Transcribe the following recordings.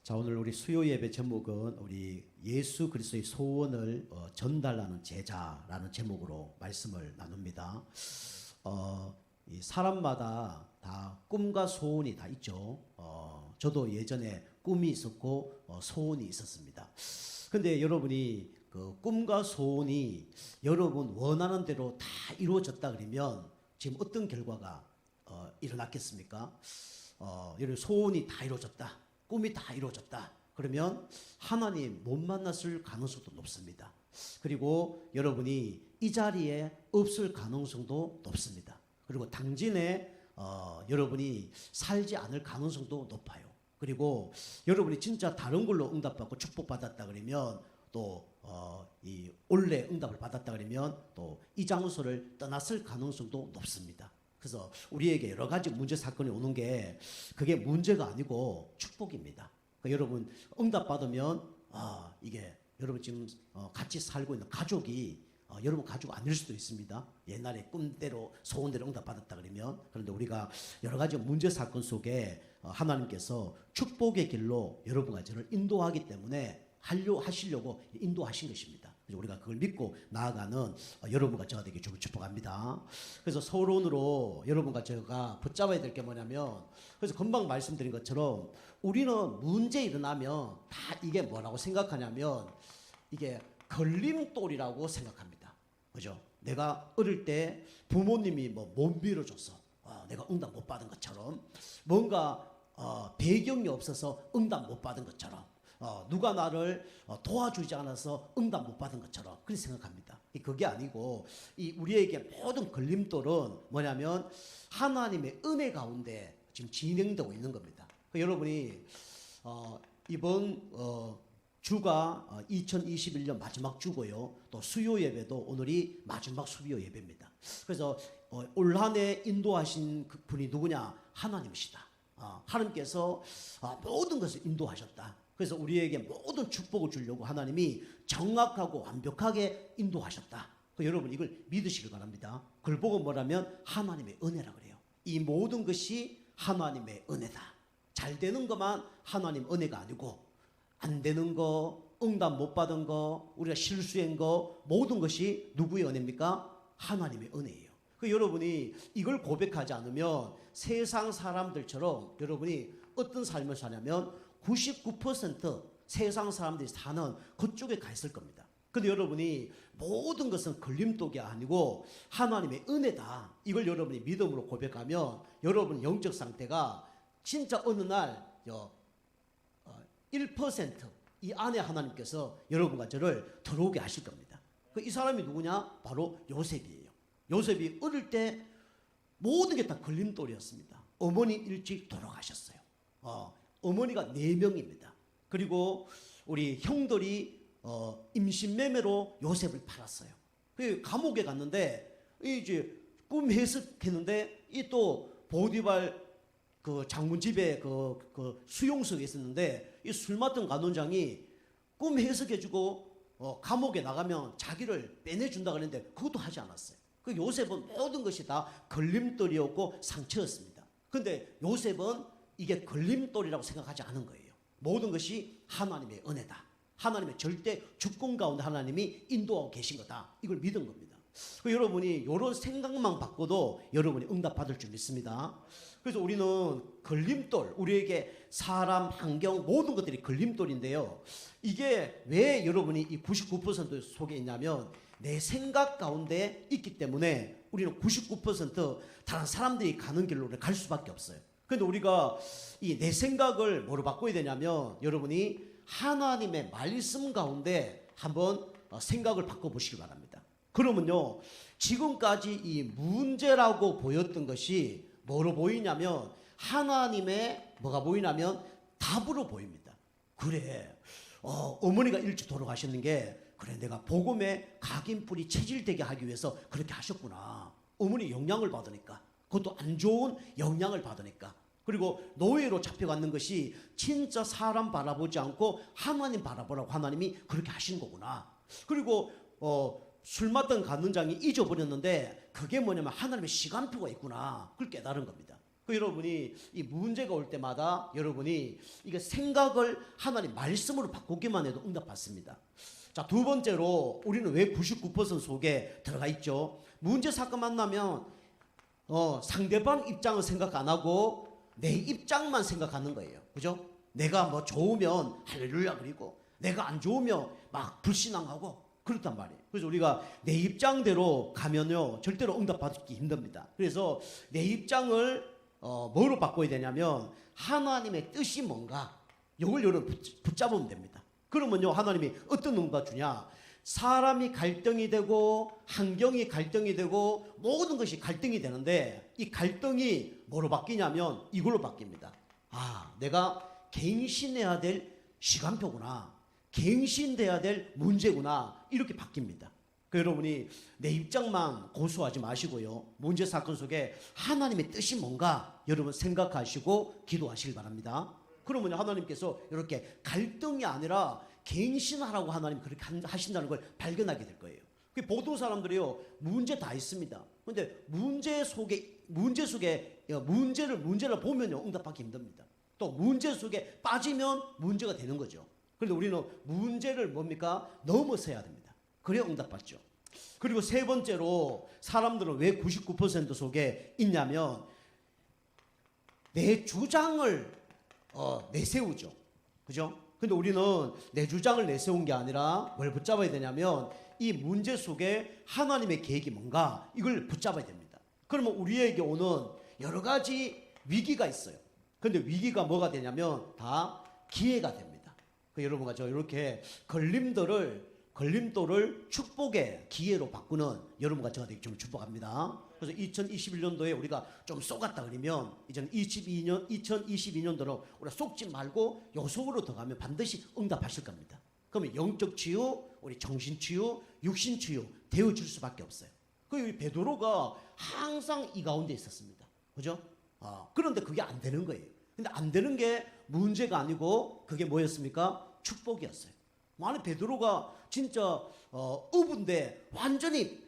자, 오늘 우리 수요 예배 제목은 우리 예수 그리스도의 소원을 전달하는 제자라는 제목으로 말씀을 나눕니다. 이 사람마다 다 꿈과 소원이 다 있죠. 저도 예전에 꿈이 있었고 소원이 있었습니다. 근데 여러분이 그 꿈과 소원이 여러분 원하는 대로 다 이루어졌다 그러면 지금 어떤 결과가 일어났겠습니까? 여러분 소원이 다 이루어졌다, 꿈이 다 이루어졌다 그러면 하나님 못 만났을 가능성도 높습니다. 그리고 여러분이 이 자리에 없을 가능성도 높습니다. 그리고 당진에 여러분이 살지 않을 가능성도 높아요. 그리고 여러분이 진짜 다른 걸로 응답받고 축복받았다 그러면 또 이 원래 응답을 받았다 그러면 또 이 장소를 떠났을 가능성도 높습니다. 그래서 우리에게 여러 가지 문제 사건이 오는 게 그게 문제가 아니고 축복입니다. 그러니까 여러분 응답 받으면 이게 여러분 지금 같이 살고 있는 가족이 여러분 가족 아닐 수도 있습니다. 옛날에 꿈대로 소원대로 응답 받았다 그러면. 그런데 우리가 여러 가지 문제 사건 속에 하나님께서 축복의 길로 여러분과 저를 인도하기 때문에 하시려고 인도하신 것입니다. 그래서 우리가 그걸 믿고 나아가는 여러분과 저가 되게 축복합니다. 그래서 서론으로 여러분과 제가 붙잡아야 될 게 뭐냐면, 그래서 금방 말씀드린 것처럼 우리는 문제 일어나면 다 이게 뭐라고 생각하냐면 이게 걸림돌이라고 생각합니다. 그죠? 내가 어릴 때 부모님이 못 밀어줘서 내가 응답 못 받은 것처럼, 뭔가 배경이 없어서 응답 못 받은 것처럼, 누가 나를 도와주지 않아서 응답 못 받은 것처럼 그렇게 생각합니다. 그게 아니고 이 우리에게 모든 걸림돌은 뭐냐면 하나님의 은혜 가운데 지금 진행되고 있는 겁니다. 여러분이 이번 주가 2021년 마지막 주고요. 또 수요 예배도 오늘이 마지막 수요 예배입니다. 그래서 올 한 해 인도하신 그 분이 누구냐? 하나님이시다. 하나님께서 모든 것을 인도하셨다. 그래서 우리에게 모든 축복을 주려고 하나님이 정확하고 완벽하게 인도하셨다. 여러분 이걸 믿으시길 바랍니다. 그걸 보고 뭐라면 하나님의 은혜라 그래요. 이 모든 것이 하나님의 은혜다. 잘 되는 것만 하나님 은혜가 아니고 안 되는 거, 응답 못 받은 거, 우리가 실수한 거 모든 것이 누구의 은혜입니까? 하나님의 은혜예요. 여러분이 이걸 고백하지 않으면 세상 사람들처럼 여러분이 어떤 삶을 사냐면 99% 세상 사람들이 사는 그쪽에 가 있을 겁니다. 근데 여러분이 모든 것은 걸림돌이 아니고 하나님의 은혜다. 이걸 여러분이 믿음으로 고백하면 여러분 영적 상태가 진짜 어느 날 1%이 안에 하나님께서 여러분과 저를 들어오게 하실 겁니다. 이 사람이 누구냐? 바로 요셉이에요. 요셉이 어릴 때 모든 게 다 걸림돌이었습니다. 어머니 일찍 돌아가셨어요. 어머니가 4명입니다. 그리고 우리 형들이 임신매매로 요셉을 팔았어요. 감옥에 갔는데 이제 꿈 해석했는데 이 또 보디발 그 장군 집에 그 수용석에 있었는데 이 술 맡은 간원장이 꿈 해석해주고 감옥에 나가면 자기를 빼내준다 그랬는데 그것도 하지 않았어요. 요셉은 모든 것이 다 걸림돌이었고 상처였습니다. 근데 요셉은 이게 걸림돌이라고 생각하지 않은 거예요. 모든 것이 하나님의 은혜다. 하나님의 절대 주권 가운데 하나님이 인도하고 계신 거다. 이걸 믿은 겁니다. 여러분이 이런 생각만 바꿔도 여러분이 응답받을 줄 믿습니다. 그래서 우리는 걸림돌, 우리에게 사람, 환경 모든 것들이 걸림돌인데요. 이게 왜 여러분이 이 99% 속에 있냐면 내 생각 가운데 있기 때문에 우리는 99% 다른 사람들이 가는 길로 갈 수밖에 없어요. 그런데 우리가 이 내 생각을 뭐로 바꿔야 되냐면 여러분이 하나님의 말씀 가운데 한번 생각을 바꿔보시기 바랍니다. 그러면요 지금까지 이 문제라고 보였던 것이 뭐로 보이냐면 하나님의 뭐가 보이냐면 답으로 보입니다. 그래 어머니가 일찍 돌아가셨는 게 그래 내가 복음의 각인뿌리 체질되게 하기 위해서 그렇게 하셨구나. 어머니 영향을 받으니까, 그것도 안 좋은 영향을 받으니까. 그리고 노예로 잡혀갔는 것이 진짜 사람 바라보지 않고 하나님 바라보라고 하나님이 그렇게 하신 거구나. 그리고 술 맡던 간원장이 잊어버렸는데 그게 뭐냐면 하나님의 시간표가 있구나. 그걸 깨달은 겁니다. 그 여러분이 이 문제가 올 때마다 여러분이 이게 생각을 하나님 말씀으로 바꾸기만 해도 응답받습니다. 자, 두 번째로 우리는 왜 99% 속에 들어가 있죠? 문제 사건 만나면 상대방 입장을 생각 안 하고 내 입장만 생각하는 거예요. 그죠? 내가 뭐 좋으면 할렐루야 그리고 내가 안 좋으면 막 불신앙하고 그렇단 말이에요. 그래서 우리가 내 입장대로 가면요 절대로 응답받기 힘듭니다. 그래서 내 입장을 뭐로 바꿔야 되냐면 하나님의 뜻이 뭔가 이걸 여러분 붙잡으면 됩니다. 그러면요 하나님이 어떤 응답 주냐? 사람이 갈등이 되고 환경이 갈등이 되고 모든 것이 갈등이 되는데 이 갈등이 뭐로 바뀌냐면 이걸로 바뀝니다. 아, 내가 갱신해야 될 시간표구나, 갱신돼야 될 문제구나, 이렇게 바뀝니다. 그 여러분이 내 입장만 고수하지 마시고요, 문제 사건 속에 하나님의 뜻이 뭔가 여러분 생각하시고 기도하시길 바랍니다. 그러면 하나님께서 이렇게 갈등이 아니라 갱신하라고 하나님 그렇게 하신다는 걸 발견하게 될 거예요. 보통 사람들이요 문제 다 있습니다. 그런데 문제를 보면요 응답하기 힘듭니다. 또 문제 속에 빠지면 문제가 되는 거죠. 그런데 우리는 문제를 뭡니까? 넘어서야 됩니다. 그래야 응답받죠. 그리고 세 번째로 사람들은 왜 99% 속에 있냐면 내 주장을 내세우죠. 그죠? 근데 우리는 내 주장을 내세운 게 아니라 뭘 붙잡아야 되냐면 이 문제 속에 하나님의 계획이 뭔가 이걸 붙잡아야 됩니다. 그러면 우리에게 오는 여러 가지 위기가 있어요. 근데 위기가 뭐가 되냐면 다 기회가 됩니다. 여러분과 저 이렇게 걸림돌을 축복의 기회로 바꾸는 여러분과 저가 되기 좀 축복합니다. 그래서 2021년도에 우리가 좀 쏘갔다 그러면 이제는 2022년도는 우리가 속지 말고 요 속으로 더 가면 반드시 응답하실 겁니다. 그러면 영적 치유, 우리 정신 치유, 육신 치유 되어줄 수밖에 없어요. 그 베드로가 항상 이 가운데 있었습니다. 그죠? 그런데 그게 안 되는 거예요. 근데 안 되는 게 문제가 아니고 그게 뭐였습니까? 축복이었어요. 만약 베드로가 진짜 어부인데 완전히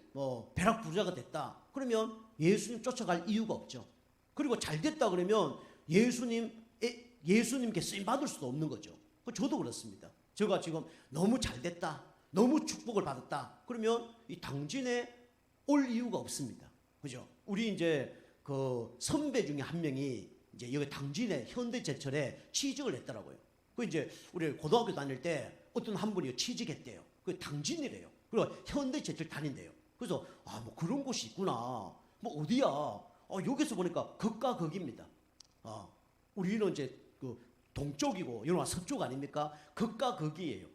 벼락부자가 됐다 그러면 예수님 쫓아갈 이유가 없죠. 그리고 잘 됐다 그러면 예수님께 쓰임 받을 수도 없는 거죠. 저도 그렇습니다. 제가 지금 너무 잘 됐다, 너무 축복을 받았다 그러면 이 당진에 올 이유가 없습니다. 그죠? 우리 이제 그 선배 중에 한 명이 이제 여기 당진에 현대제철에 취직을 했더라고요. 그 이제 우리 고등학교 다닐 때 어떤 한 분이 취직했대요. 그 당진이래요. 그리고 현대제철 다닌대요. 그래서 뭐 그런 곳이 있구나. 뭐 어디야? 여기서 보니까 극과 극입니다. 우리는 이제 그 동쪽이고 여러분 서쪽 아닙니까? 극과 극이에요.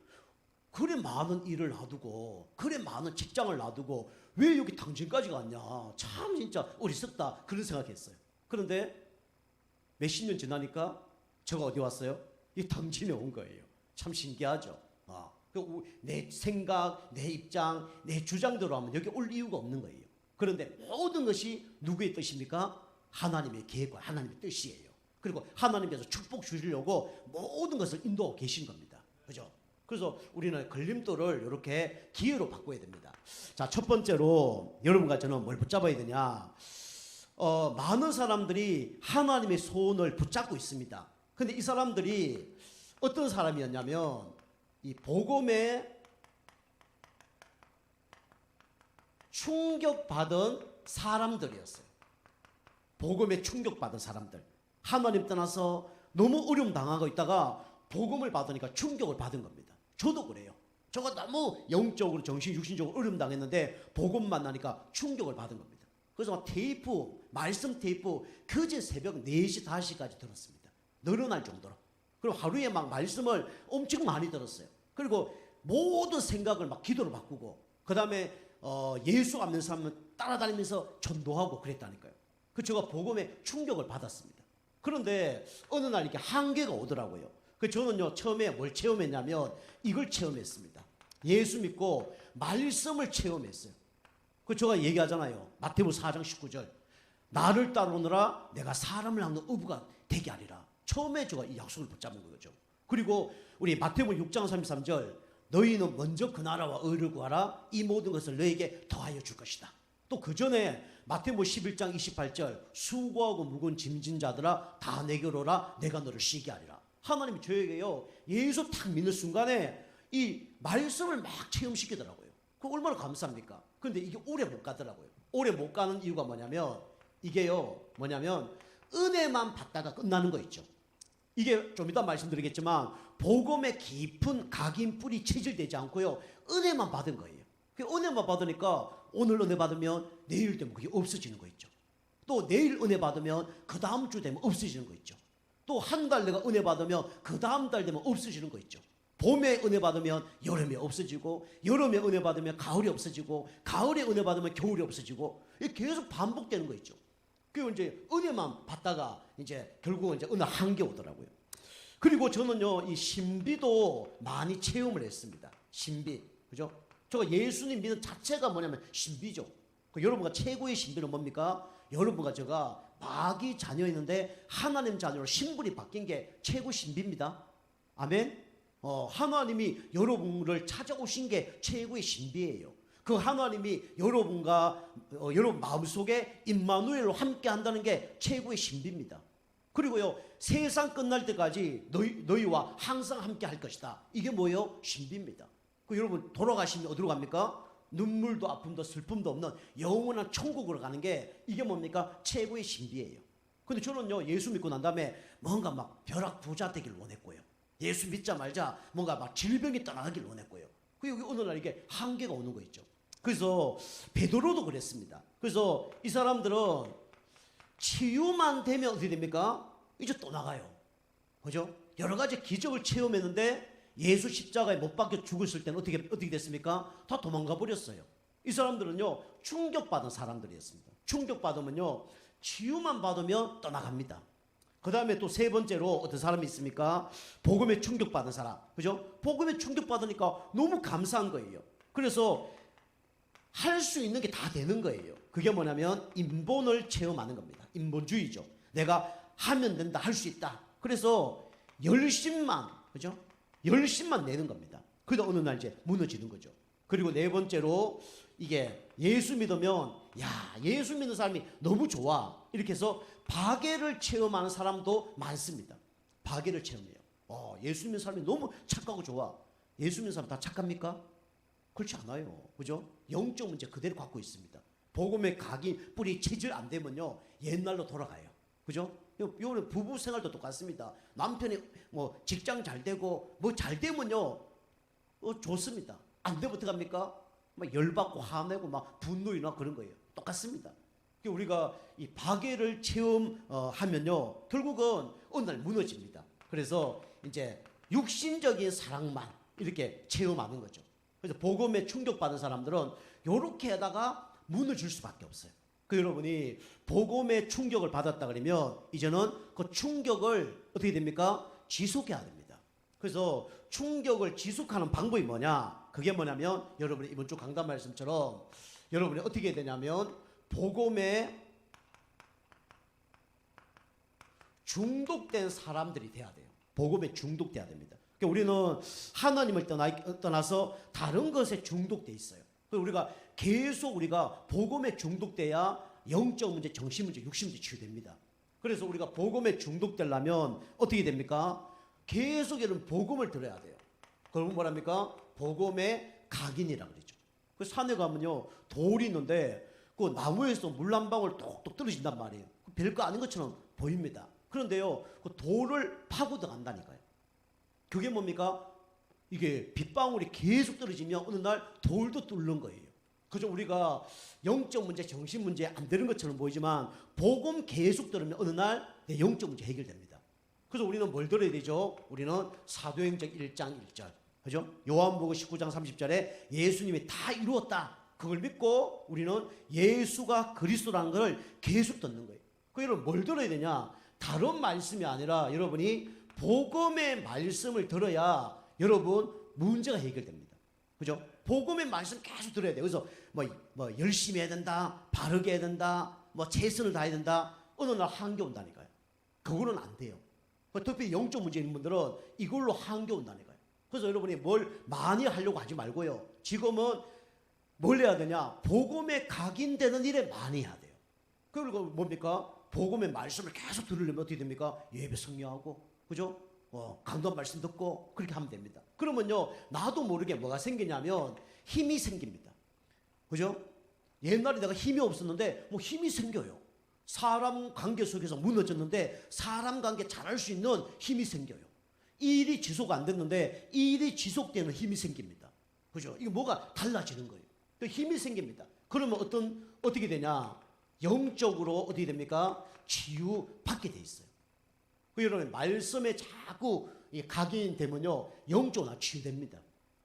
그래 많은 일을 놔두고 그래 많은 직장을 놔두고 왜 여기 당진까지 갔냐? 참 진짜 어리석다 그런 생각했어요. 그런데 몇십 년 지나니까 제가 어디 왔어요? 이 당진에 온 거예요. 참 신기하죠. 내 생각, 내 입장, 내 주장대로 하면 여기 올 이유가 없는 거예요. 그런데 모든 것이 누구의 뜻입니까? 하나님의 계획과 하나님의 뜻이에요. 그리고 하나님께서 축복 주시려고 모든 것을 인도하고 계신 겁니다. 그죠? 그래서 우리는 걸림돌을 이렇게 기회로 바꿔야 됩니다. 자, 첫 번째로 여러분과 저는 뭘 붙잡아야 되냐? 많은 사람들이 하나님의 소원을 붙잡고 있습니다. 근데 이 사람들이 어떤 사람이었냐면 이 복음에 충격받은 사람들이었어요. 복음에 충격받은 사람들. 하나님 떠나서 너무 어려움 당하고 있다가 복음을 받으니까 충격을 받은 겁니다. 저도 그래요. 저가 너무 영적으로 정신 육신적으로 어려움 당했는데 복음 만나니까 충격을 받은 겁니다. 그래서 막 말씀 테이프 그제 새벽 4시 5시까지 들었습니다. 늘어날 정도로. 그리고 하루에 막 말씀을 엄청 많이 들었어요. 그리고 모든 생각을 막 기도로 바꾸고 그 다음에 예수 안 믿는 사람은 따라다니면서 전도하고 그랬다니까요. 제가 복음에 충격을 받았습니다. 그런데 어느 날 이렇게 한계가 오더라고요. 저는요 처음에 뭘 체험했냐면 이걸 체험했습니다. 예수 믿고 말씀을 체험했어요. 제가 얘기하잖아요. 마태복음 4장 19절 나를 따르느라 내가 사람을 향하는 어부가 되게 하리라. 처음에 제가 이 약속을 붙잡은 거죠. 그리고 우리 마태복음 6장 33절 너희는 먼저 그 나라와 의를 구하라 이 모든 것을 너에게 더하여 줄 것이다. 또 그 전에 마태복음 11장 28절 수고하고 무거운 짐진 자들아 다 내게로 오라 내가 너를 쉬게 하리라. 하나님이 저에게요 예수 탁 믿는 순간에 이 말씀을 막 체험시키더라고요. 그 얼마나 감사합니까? 그런데 이게 오래 못 가더라고요. 오래 못 가는 이유가 뭐냐면 이게요 뭐냐면 은혜만 받다가 끝나는 거 있죠. 이게 좀 이따 말씀드리겠지만 복음의 깊은 각인 뿌리 체질되지 않고요 은혜만 받은 거예요. 그 은혜만 받으니까 오늘 은혜 받으면 내일 되면 그게 없어지는 거 있죠. 또 내일 은혜 받으면 그 다음 주 되면 없어지는 거 있죠. 또 한 달 내가 은혜 받으면 그 다음 달 되면 없어지는 거 있죠. 봄에 은혜 받으면 여름에 없어지고 여름에 은혜 받으면 가을이 없어지고 가을에 은혜 받으면 겨울이 없어지고 이게 계속 반복되는 거 있죠. 그리고 이제 은혜만 받다가 이제 결국은 이제 어느 한계 오더라고요. 그리고 저는요 이 신비도 많이 체험을 했습니다. 신비, 그죠? 제가 예수님 믿는 자체가 뭐냐면 신비죠. 여러분과 최고의 신비는 뭡니까? 여러분과 제가 마귀 자녀였는데 하나님 자녀로 신분이 바뀐 게 최고 신비입니다. 아멘. 하나님이 여러분을 찾아오신 게 최고의 신비예요. 그 하나님이 여러분과 여러분 마음속에 임마누엘로 함께 한다는 게 최고의 신비입니다. 그리고요 세상 끝날 때까지 너희와 항상 함께 할 것이다. 이게 뭐예요? 신비입니다. 그 여러분 돌아가시면 어디로 갑니까? 눈물도 아픔도 슬픔도 없는 영원한 천국으로 가는 게 이게 뭡니까? 최고의 신비예요. 근데 저는요 예수 믿고 난 다음에 뭔가 막 벼락 부자 되길 원했고요. 예수 믿자 말자 뭔가 막 질병이 떠나가길 원했고요. 그리고 어느 날 이게 한계가 오는 거 있죠. 그래서 베드로도 그랬습니다. 그래서 이 사람들은 치유만 되면 어떻게 됩니까? 이제 또 나가요. 그죠? 여러 가지 기적을 체험했는데 예수 십자가에 못 박혀 죽었을 때는 어떻게 됐습니까? 다 도망가 버렸어요. 이 사람들은요 충격받은 사람들이었습니다. 충격받으면요 치유만 받으면 떠나갑니다. 그 다음에 또 세 번째로 어떤 사람이 있습니까? 복음에 충격받은 사람. 그죠? 복음에 충격받으니까 너무 감사한 거예요. 그래서 할 수 있는 게 다 되는 거예요. 그게 뭐냐면 인본을 체험하는 겁니다. 인본주의죠. 내가 하면 된다, 할 수 있다. 그래서 열심만, 그죠? 열심만 내는 겁니다. 그러다 어느 날 이제 무너지는 거죠. 그리고 네 번째로 이게 예수 믿으면 야 예수 믿는 사람이 너무 좋아 이렇게 해서 박애를 체험하는 사람도 많습니다. 박애를 체험해요. 예수 믿는 사람이 너무 착하고 좋아. 예수 믿는 사람 다 착합니까? 그렇지 않아요. 그죠? 영적 문제 그대로 갖고 있습니다. 복음의 각인 뿌리 체질 안 되면요 옛날로 돌아가요. 그죠? 요는 부부 생활도 똑같습니다. 남편이 뭐 직장 잘 되고 뭐 잘 되면요 좋습니다. 안 되면 어떡합니까? 막 열받고 화내고 막 분노이나 그런 거예요. 똑같습니다. 우리가 이 박애를 체험하면요 결국은 어느 날 무너집니다. 그래서 이제 육신적인 사랑만 이렇게 체험하는 거죠. 그래서 복음에 충격받은 사람들은 이렇게 하다가 무너질 수밖에 없어요. 여러분이 복음에 충격을 받았다 그러면 이제는 그 충격을 어떻게 됩니까? 지속해야 됩니다. 그래서 충격을 지속하는 방법이 뭐냐? 그게 뭐냐면 여러분이 이번 주 강단 말씀처럼 여러분이 어떻게 해야 되냐면 복음에 중독된 사람들이 돼야 돼요. 복음에 중독돼야 됩니다. 우리는 하나님을 떠나서 다른 것에 중독돼 있어요. 우리가 계속 우리가 복음에 중독돼야 영적 문제, 정신 문제, 육신 문제 치유됩니다. 그래서 우리가 복음에 중독되려면 어떻게 됩니까? 계속 이런 복음을 들어야 돼요. 그러면 뭐랍니까? 복음의 각인이라고 그러죠. 그 산에 가면요 돌이 있는데 그 나무에서 물 한 방울 똑똑 떨어진단 말이에요. 별거 아닌 것처럼 보입니다. 그런데요 그 돌을 파고 들어간다니까요. 그게 뭡니까? 이게 빗방울이 계속 떨어지면 어느 날 돌도 뚫는 거예요. 그죠? 우리가 영적 문제, 정신 문제 안 되는 것처럼 보이지만 복음 계속 들으면 어느 날 내 영적 문제 해결됩니다. 그래서 우리는 뭘 들어야 되죠? 우리는 사도행전 1장 1절. 그죠? 요한복음 19장 30절에 예수님이 다 이루었다. 그걸 믿고 우리는 예수가 그리스도라는 걸 계속 듣는 거예요. 여러분 뭘 들어야 되냐? 다른 말씀이 아니라 여러분이 복음의 말씀을 들어야 여러분 문제가 해결됩니다. 그죠? 복음의 말씀 계속 들어야 돼요. 그래서 뭐 열심히 해야 된다, 바르게 해야 된다, 뭐 최선을 다해야 된다. 어느 날 한계 온다니까요. 그거는 안 돼요. 특히 영적 문제 있는 분들은 이걸로 한계 온다니까요. 그래서 여러분이 뭘 많이 하려고 하지 말고요. 지금은 뭘 해야 되냐? 복음에 각인되는 일에 많이 해야 돼요. 그리고 뭡니까? 복음의 말씀을 계속 들으려면 어떻게 됩니까? 예배 성령하고, 그죠? 강단 말씀 듣고 그렇게 하면 됩니다. 그러면요, 나도 모르게 뭐가 생기냐면 힘이 생깁니다. 그죠? 옛날에 내가 힘이 없었는데 뭐 힘이 생겨요. 사람 관계 속에서 무너졌는데 사람 관계 잘할 수 있는 힘이 생겨요. 이 일이 지속 안 됐는데 이 일이 지속되는 힘이 생깁니다. 그죠? 이게 뭐가 달라지는 거예요. 그 힘이 생깁니다. 그러면 어떻게 되냐? 영적으로 어떻게 됩니까? 치유받게 돼 있어요. 그 여러분 말씀에 자꾸 각인되면요, 영적으로 치유됩니다.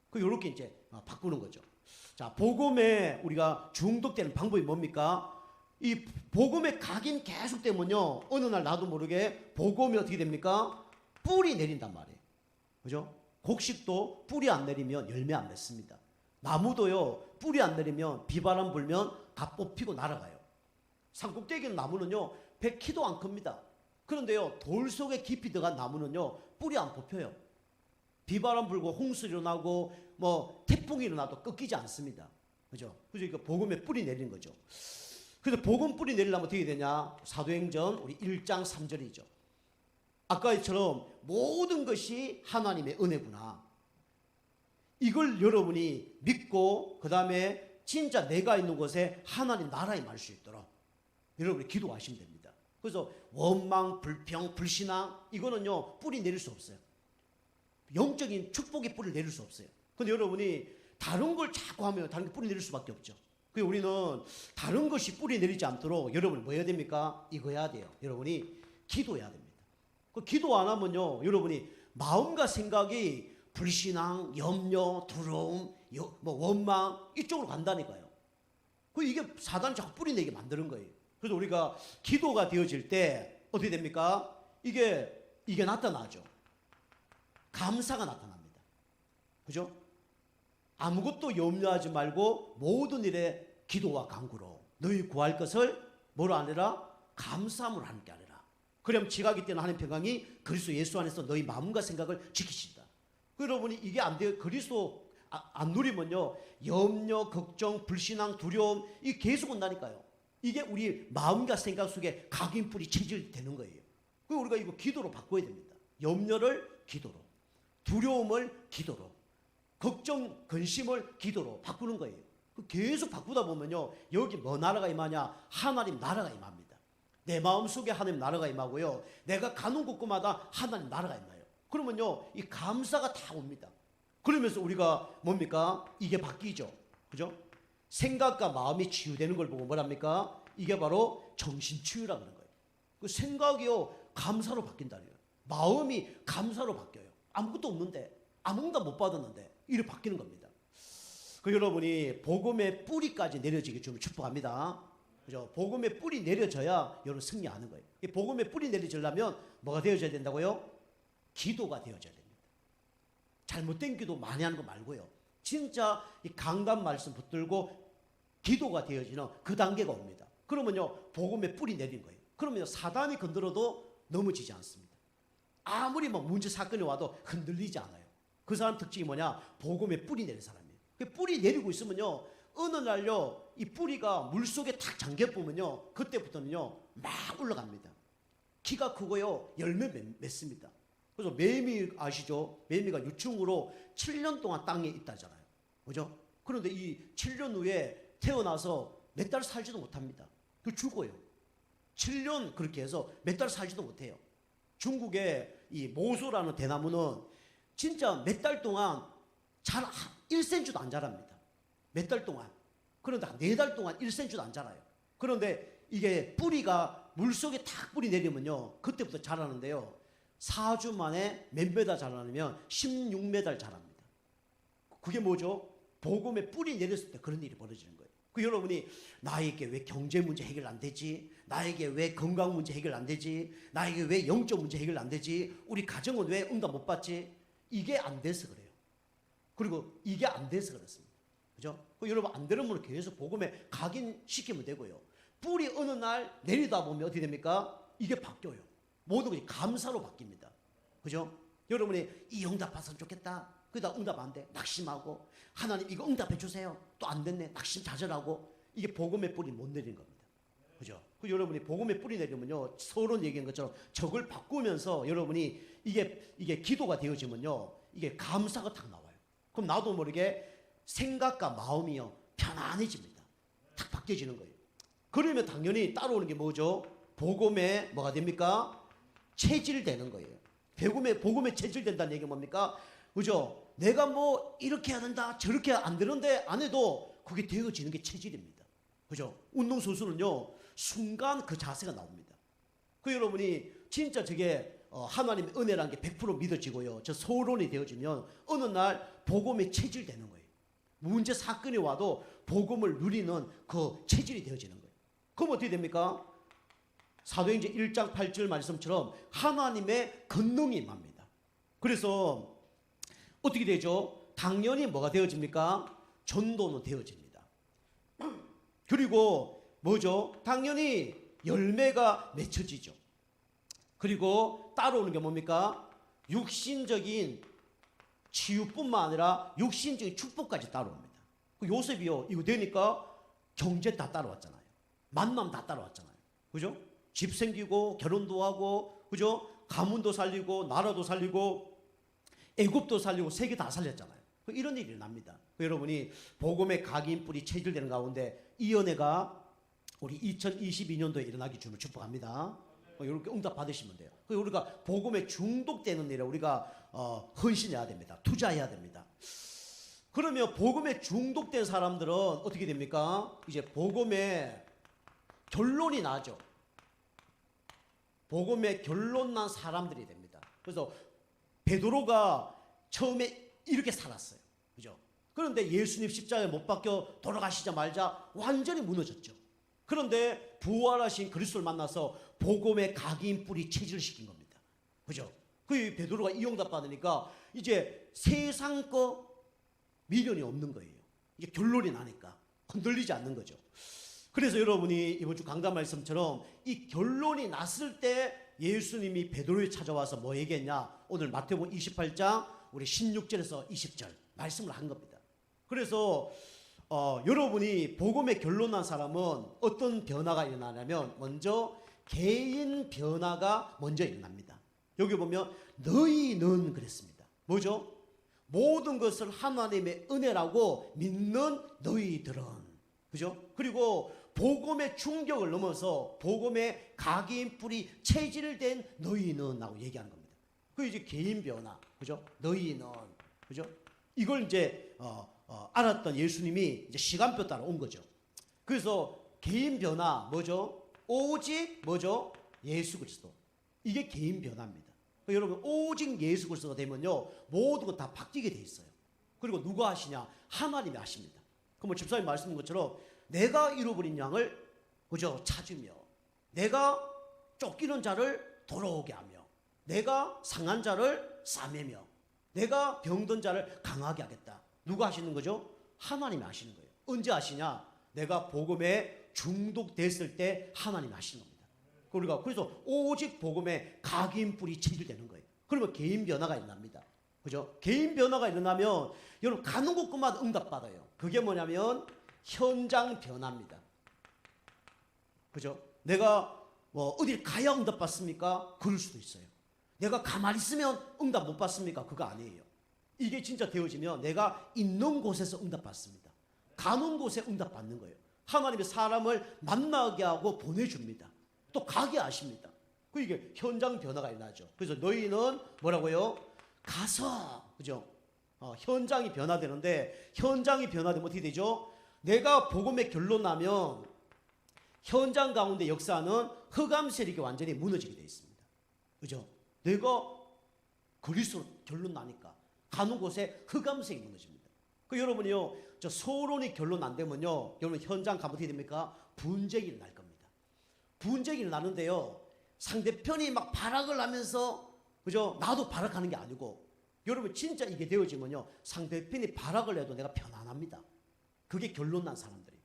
그 이렇게 이제 바꾸는 거죠. 자, 복음에 우리가 중독되는 방법이 뭡니까? 이 복음의 각인 계속 되면요, 어느 날 나도 모르게 복음이 어떻게 됩니까? 뿌리 내린단 말이에요. 그죠? 곡식도 뿌리 안 내리면 열매 안 맺습니다. 나무도요, 뿌리 안 내리면 비바람 불면 갓 뽑히고 날아가요. 산꼭대기 있는 나무는요, 100키도 안 큽니다. 그런데요, 돌 속에 깊이 들어간 나무는요, 뿌리 안 뽑혀요. 비바람 불고 홍수 일어나고 뭐 태풍이 일어나도 꺾이지 않습니다. 그죠? 그래서 이거 복음에 뿌리 내리는 거죠. 그래서 복음 뿌리 내리려면 어떻게 되냐? 사도행전 우리 1장 3절이죠. 아까처럼 모든 것이 하나님의 은혜구나. 이걸 여러분이 믿고 그 다음에 진짜 내가 있는 곳에 하나님 나라에 말 수 있도록 여러분이 기도하시면 됩니다. 그래서 원망, 불평, 불신앙 이거는요, 뿌리 내릴 수 없어요. 영적인 축복의 뿌리를 내릴 수 없어요. 근데 여러분이 다른 걸 자꾸 하면 다른 게 뿌리 내릴 수밖에 없죠. 그래서 우리는 다른 것이 뿌리 내리지 않도록 여러분 뭐 해야 됩니까? 이거 해야 돼요. 여러분이 기도해야 됩니다. 그 기도 안 하면요, 여러분이 마음과 생각이 불신앙, 염려, 두려움, 뭐 원망 이쪽으로 간다니까요. 그 이게 사단이 자꾸 뿌리 내게 만드는 거예요. 그래서 우리가 기도가 되어질 때 어떻게 됩니까? 이게 나타나죠. 감사가 나타납니다. 그죠? 아무것도 염려하지 말고 모든 일에 기도와 간구로 너희 구할 것을 뭐로 하느라? 감사함으로 함께 하느라. 그럼 지각이 때는 하나님 평강이 그리스도 예수 안에서 너희 마음과 생각을 지키신다. 여러분이 이게 안 돼요. 그리스도 안 누리면요, 염려, 걱정, 불신앙, 두려움 이게 계속 온다니까요. 이게 우리 마음과 생각 속에 각인뿌리 체질되는 거예요. 그리고 우리가 이거 기도로 바꿔야 됩니다. 염려를 기도로, 두려움을 기도로, 걱정, 근심을 기도로 바꾸는 거예요. 계속 바꾸다 보면요, 여기 뭐 나라가 임하냐? 하나님 나라가 임합니다. 내 마음속에 하나님 나라가 임하고요, 내가 가는 곳마다 하나님 나라가 임해요. 그러면요, 이 감사가 다 옵니다. 그러면서 우리가 뭡니까? 이게 바뀌죠. 그죠? 생각과 마음이 치유되는 걸 보고 뭐랍니까? 이게 바로 정신치유라고 하는 거예요. 그 생각이요, 감사로 바뀐다는 거예요. 마음이 감사로 바뀌어요. 아무것도 없는데, 아무것도 못 받았는데 이렇게 바뀌는 겁니다. 그 여러분이 복음의 뿌리까지 내려지게 좀 축복합니다. 그죠? 복음의 뿌리 내려져야 여러분 승리하는 거예요. 이 복음의 뿌리 내려지려면 뭐가 되어져야 된다고요? 기도가 되어져야 됩니다. 잘못된 기도 많이 하는 거 말고요, 진짜 이 강단 말씀 붙들고 기도가 되어지는 그 단계가 옵니다. 그러면요, 복음의 뿌리 내린 거예요. 그러면 사단이 건드려도 넘어지지 않습니다. 아무리 뭐 문제 사건이 와도 흔들리지 않아요. 그 사람 특징이 뭐냐? 복음의 뿌리 내린 사람이에요. 그 뿌리 내리고 있으면요, 어느 날요, 이 뿌리가 물속에 탁 잠겨보면요, 그때부터는요 막 올라갑니다. 키가 크고요, 열매 맺습니다. 그래서 매미 아시죠? 매미가 유충으로 7년 동안 땅에 있다잖아요. 그죠? 그런데 이 7년 후에 태어나서 몇 달 살지도 못합니다. 그 죽어요. 7년 그렇게 해서 몇 달 살지도 못해요. 중국의 이 모소라는 대나무는 진짜 몇 달 동안 1cm도 안 자랍니다. 몇 달 동안. 그런데 4달 동안 1cm도 안 자라요. 그런데 이게 뿌리가 물속에 탁 뿌리 내리면요, 그때부터 자라는데요, 4주 만에 몇 메달 자라냐면 16메달 자랍니다. 그게 뭐죠? 복음의 뿌리 내렸을 때 그런 일이 벌어지는 거예요. 그 여러분이 나에게 왜 경제 문제 해결 안 되지? 나에게 왜 건강 문제 해결 안 되지? 나에게 왜 영적 문제 해결 안 되지? 우리 가정은 왜 응답 못 받지? 이게 안 돼서 그래요. 그리고 이게 안 돼서 그렇습니다. 그죠? 그 여러분 안 되는 분을 계속 복음에 각인시키면 되고요. 뿌리 어느 날 내리다 보면 어떻게 됩니까? 이게 바뀌어요. 모든 것이 감사로 바뀝니다. 그죠? 여러분이 이 응답 받았으면 좋겠다. 그러다 응답 안 돼. 낙심하고 하나님 이거 응답해 주세요. 또 안 됐네. 낙심 좌절하고 이게 복음의 뿌리 못 내린 겁니다. 그죠? 그 여러분이 복음의 뿌리 내리면요 서론 얘기한 것처럼 적을 바꾸면서 여러분이 이게 기도가 되어지면요 이게 감사가 탁 나와요. 그럼 나도 모르게 생각과 마음이요 편안해집니다. 탁 바뀌어지는 거예요. 그러면 당연히 따라오는 게 뭐죠? 복음에 뭐가 됩니까? 체질되는 거예요. 복음에 체질된다는 얘기가 뭡니까? 그죠? 내가 뭐 이렇게 해야 된다 저렇게 안 되는데 안 해도 그게 되어지는 게 체질입니다. 그죠? 운동선수는요 순간 그 자세가 나옵니다. 그 여러분이 진짜 저게 하나님의 은혜라는 게 100% 믿어지고요 저 소론이 되어지면 어느 날 복음에 체질되는 거예요. 문제 사건이 와도 복음을 누리는 그 체질이 되어지는 거예요. 그럼 어떻게 됩니까? 사도행전 1장 8절 말씀처럼 하나님의 권능이 임합니다. 그래서 어떻게 되죠? 당연히 뭐가 되어집니까? 전도는 되어집니다. 그리고 뭐죠? 당연히 열매가 맺혀지죠. 그리고 따라오는 게 뭡니까? 육신적인 치유뿐만 아니라 육신적인 축복까지 따라옵니다. 요셉이요 이거 되니까 경제 다 따라왔잖아요. 만남 다 따라왔잖아요. 그죠? 집 생기고 결혼도 하고 그죠? 가문도 살리고 나라도 살리고 애굽도 살리고 세계 다 살렸잖아요. 이런 일이 납니다. 여러분이 복음의 각인 뿌리 체질되는 가운데 이 은혜가 우리 2022년도에 일어나기 주를 축복합니다. 이렇게 응답 받으시면 돼요. 우리가 복음에 중독되는 일에 우리가 헌신해야 됩니다. 투자해야 됩니다. 그러면 복음에 중독된 사람들은 어떻게 됩니까? 이제 복음에 결론이 나죠. 복음에 결론 난 사람들이 됩니다. 그래서 베드로가 처음에 이렇게 살았어요. 그죠? 그런데 예수님 십자가에 못 박혀 돌아가시자마자 완전히 무너졌죠. 그런데 부활하신 그리스도를 만나서 복음의 각인 뿌리 체질시킨 겁니다. 그죠? 그 베드로가 이 응답 받으니까 이제 세상 거 미련이 없는 거예요. 이제 결론이 나니까 흔들리지 않는 거죠. 그래서 여러분이 이번 주 강단 말씀처럼 이 결론이 났을 때 예수님이 베드로에 찾아와서 뭐 얘기했냐? 오늘 마태복음 28장 우리 16절에서 20절 말씀을 한 겁니다. 그래서 여러분이 복음의 결론 난 사람은 어떤 변화가 일어나냐면 먼저 개인 변화가 먼저 일어납니다. 여기 보면 너희는 그랬습니다. 뭐죠? 모든 것을 하나님의 은혜라고 믿는 너희들은 그죠? 그리고 복음의 충격을 넘어서 복음의 각인 뿌리 체질된 너희는 라고 얘기하는 겁니다. 그 이제 개인 변화 그죠? 너희는 그죠? 이걸 이제 알았던 예수님이 이제 시간표 따라 온 거죠. 그래서 개인 변화 뭐죠? 오직 뭐죠? 예수 그리스도. 이게 개인 변화입니다. 여러분 오직 예수 그리스도가 되면요 모든 것 다 바뀌게 돼 있어요. 그리고 누가 하시냐? 하나님이 하십니다. 그럼 뭐 집사님 말씀인 것처럼 내가 잃어버린 양을 그죠? 찾으며 내가 쫓기는 자를 돌아오게 하며 내가 상한 자를 싸매며 내가 병든 자를 강하게 하겠다. 누가 하시는 거죠? 하나님이 하시는 거예요. 언제 하시냐? 내가 복음에 중독됐을 때 하나님이 하시는 겁니다. 우리가 그래서 오직 복음에 각인 뿌리 체질되는 거예요. 그러면 개인 변화가 일어납니다. 그죠? 개인 변화가 일어나면 여러분 가는 곳마다 응답받아요. 그게 뭐냐면 현장 변화입니다. 그죠? 내가 뭐 어딜 가야 응답 받습니까? 그럴 수도 있어요. 내가 가만히 있으면 응답 못 받습니까? 그거 아니에요. 이게 진짜 되어지면 내가 있는 곳에서 응답 받습니다. 가는 곳에 응답 받는 거예요. 하나님의 사람을 만나게 하고 보내줍니다. 또 가게 하십니다. 그 이게 현장 변화가 일어나죠. 그래서 너희는 뭐라고요? 가서 그죠? 현장이 변화되는데 현장이 변화되면 어떻게 되죠? 내가 복음의 결론 나면 현장 가운데 역사는 흑암 세력이 완전히 무너지게 되어 있습니다. 그죠? 내가 그리스도 결론 나니까 가는 곳에 흑암 세력이 무너집니다. 그 여러분이요, 저 소론이 결론 안 되면요, 여러분 현장 가면 어떻게 됩니까? 분쟁이 일어날 겁니다. 분쟁이 일어나는데요, 상대편이 막 발악을 하면서 그죠? 나도 발악하는 게 아니고 여러분 진짜 이게 되어지면요, 상대편이 발악을 해도 내가 편안합니다. 그게 결론 난 사람들이.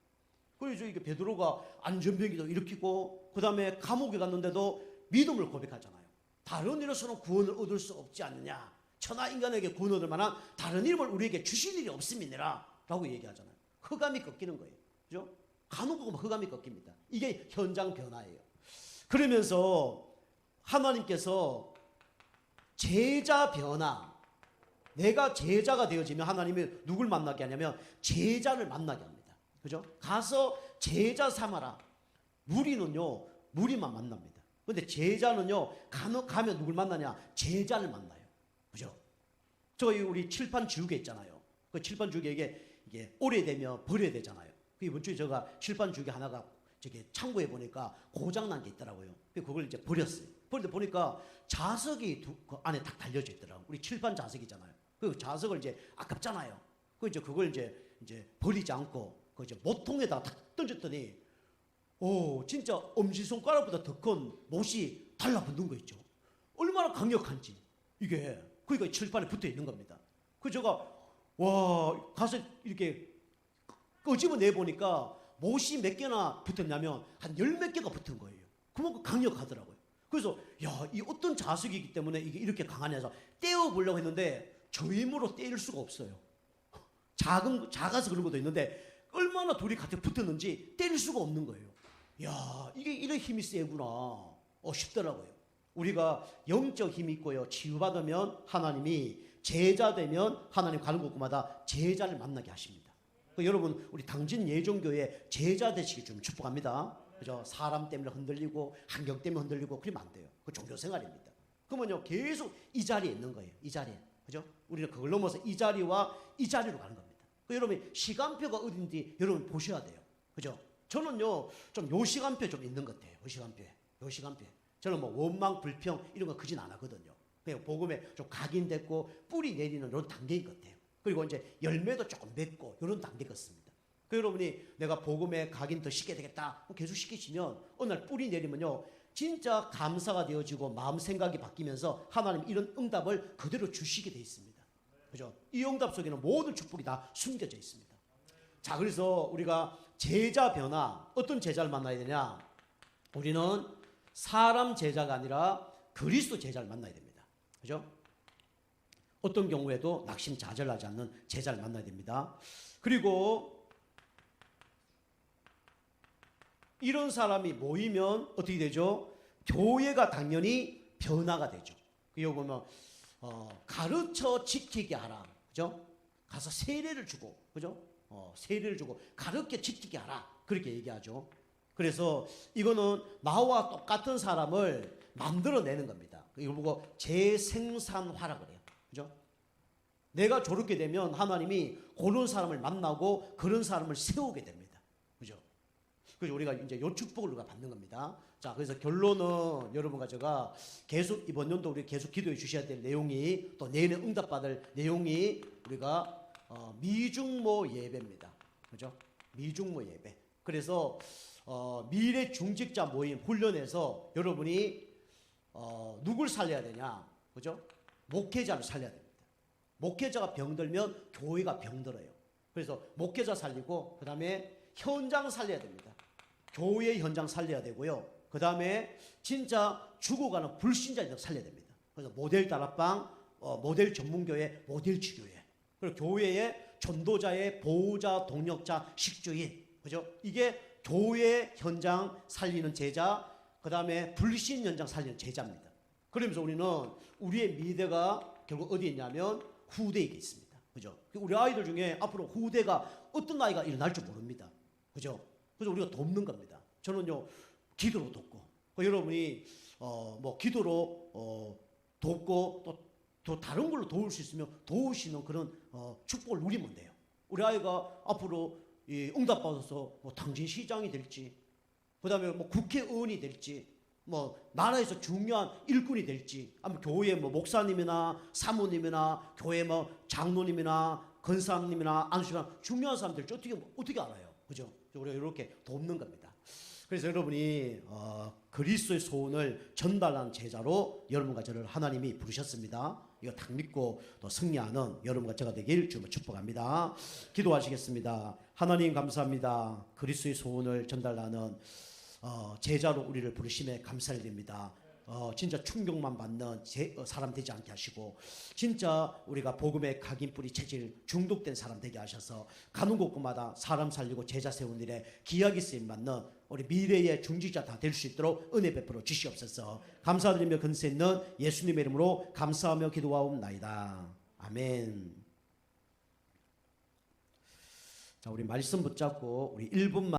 그래서 이게 베드로가 안전병기도 일으키고 그 다음에 감옥에 갔는데도 믿음을 고백하잖아요. 다른 일로서는 구원을 얻을 수 없지 않느냐. 천하 인간에게 구원 얻을 만한 다른 이름을 우리에게 주실 일이 없음이니라 라고 얘기하잖아요. 흑암이 꺾이는 거예요. 그죠? 간혹 보면 흑암이 꺾입니다. 이게 현장 변화예요. 그러면서 하나님께서 제자 변화, 내가 제자가 되어지면 하나님이 누굴 만나게 하냐면 제자를 만나게 합니다. 그죠? 가서 제자 삼아라. 무리는요, 무리만 만납니다. 근데 제자는요, 가면 누굴 만나냐? 제자를 만나요. 그죠? 저희 우리 칠판 지우개 있잖아요. 그 칠판 지우개에 이게 오래되면 버려야 되잖아요. 그 이번 주에 제가 칠판 지우개 하나가 저기 창고에 보니까 고장난 게 있더라고요. 그걸 이제 버렸어요. 버리다 보니까 자석이 그 안에 딱 달려져 있더라고요. 우리 칠판 자석이잖아요. 그 자석을 이제 아깝잖아요. 그걸 이제 버리지 않고 그 이제 못통에다 딱 던졌더니 진짜 엄지손가락보다 더 큰 못이 달라붙는 거 있죠. 얼마나 강력한지 이게 그러니까 칠판에 붙어 있는 겁니다. 그 제가 가서 이렇게 끄집어내 보니까 못이 몇 개나 붙었냐면 한 10몇 개가 붙은 거예요. 그만큼 강력하더라고요. 그래서 이 어떤 자석이기 때문에 이게 이렇게 강하냐 해서 떼어보려고 했는데 저 힘으로 떼일 수가 없어요. 작아서 그런 것도 있는데 얼마나 둘이 같이 붙었는지 떼일 수가 없는 거예요. 이게 이런 힘이 세구나 싶더라고요. 우리가 영적 힘이 있고요. 치유받으면 하나님이 제자 되면 하나님 가는 곳마다 제자를 만나게 하십니다. 여러분 우리 당진 예종교회 제자 되시길 좀 축복합니다. 그죠? 사람 때문에 흔들리고 환경 때문에 흔들리고 그러면 안 돼요. 그 종교 생활입니다. 그러면요 계속 이 자리에 있는 거예요. 이 자리에. 그죠? 우리는 그걸 넘어서 이 자리와 이 자리로 가는 겁니다. 여러분 시간표가 어딘지 여러분 보셔야 돼요. 그죠? 저는요 좀 요 시간표 좀 있는 것 같아요. 요 시간표에. 저는 뭐 원망 불평 이런 거 그진 안 하거든요. 그냥 복음에 좀 각인됐고 뿌리 내리는 이런 단계인 것 같아요. 그리고 이제 열매도 조금 맺고 이런 단계 같습니다. 여러분이 내가 복음에 각인 더 쉽게 되겠다 계속 시키시면 어느 날 뿌리 내리면요 진짜 감사가 되어지고 마음 생각이 바뀌면서 하나님 이런 응답을 그대로 주시게 돼 있습니다. 그죠? 이 응답 속에는 모든 축복이 다 숨겨져 있습니다. 자, 그래서 우리가 제자 변화, 어떤 제자를 만나야 되냐? 우리는 사람 제자가 아니라 그리스도 제자를 만나야 됩니다. 그죠? 어떤 경우에도 낙심자절하지 않는 제자를 만나야 됩니다. 그리고 이런 사람이 모이면 어떻게 되죠? 교회가 당연히 변화가 되죠. 여기 보면 가르쳐 지키게 하라. 그죠? 가서 세례를 주고, 그죠? 세례를 주고 가르쳐 지키게 하라. 그렇게 얘기하죠. 그래서 이거는 나와 똑같은 사람을 만들어내는 겁니다. 이걸 보고 재생산화라 그래요. 그죠? 내가 저렇게 되면 하나님이 그런 사람을 만나고 그런 사람을 세우게 됩니다. 그죠? 그래서 우리가 이제 요 축복을 우리가 받는 겁니다. 자, 그래서 결론은 여러분과 제가 계속 이번 연도 우리 계속 기도해 주셔야 될 내용이 또 내일에 응답받을 내용이 우리가 미중모 예배입니다. 그죠? 미중모 예배. 그래서 미래 중직자 모임 훈련에서 여러분이 누굴 살려야 되냐? 그죠? 목회자를 살려야 됩니다. 목회자가 병들면 교회가 병들어요. 그래서 목회자 살리고 그 다음에 현장 살려야 됩니다. 교회 현장 살려야 되고요. 그 다음에 진짜 죽어가는 불신자들 살려야 됩니다. 그래서 모델 다락방, 모델 전문교회, 모델 치교회. 그리고 교회의 전도자의 보호자, 동력자, 식주인. 그죠? 이게 교회 현장 살리는 제자, 그 다음에 불신 현장 살리는 제자입니다. 그러면서 우리는 우리의 미래가 결국 어디에 있냐면 후대에 있습니다. 그죠? 우리 아이들 중에 앞으로 후대가 어떤 아이가 일어날 줄 모릅니다. 그죠? 그래서 우리가 돕는 겁니다. 저는요, 기도로 돕고, 여러분이, 기도로, 돕고, 또 다른 걸로 도울 수 있으면 도우시는 그런, 축복을 누리면 돼요. 우리 아이가 앞으로 응답받아서 당진시장이 될지, 그 다음에 국회의원이 될지, 나라에서 중요한 일꾼이 될지, 아니면 교회 목사님이나 사모님이나 교회 장로님이나 권사님이나 안수장 중요한 사람 될지 어떻게 알아요? 그죠? 우리가 이렇게 돕는 겁니다. 그래서 여러분이 그리스도의 소원을 전달하는 제자로 여러분과 저를 하나님이 부르셨습니다. 이거 딱 믿고 또 승리하는 여러분과 제가 되길 주님을 축복합니다. 기도하시겠습니다. 하나님 감사합니다. 그리스도의 소원을 전달하는 제자로 우리를 부르심에 감사를 드립니다. 진짜 충격만 받는 사람 되지 않게 하시고, 진짜 우리가 복음의 각인뿌리 체질 중독된 사람 되게 하셔서 가는 곳곳마다 사람 살리고 제자 세운 일에 기약이 쓰임 받는 우리 미래의 중직자 다 될 수 있도록 은혜 베풀어 주시옵소서. 감사드리며 근세 있는 예수님의 이름으로 감사하며 기도하옵나이다. 아멘. 자, 우리 말씀 붙잡고 우리 1분만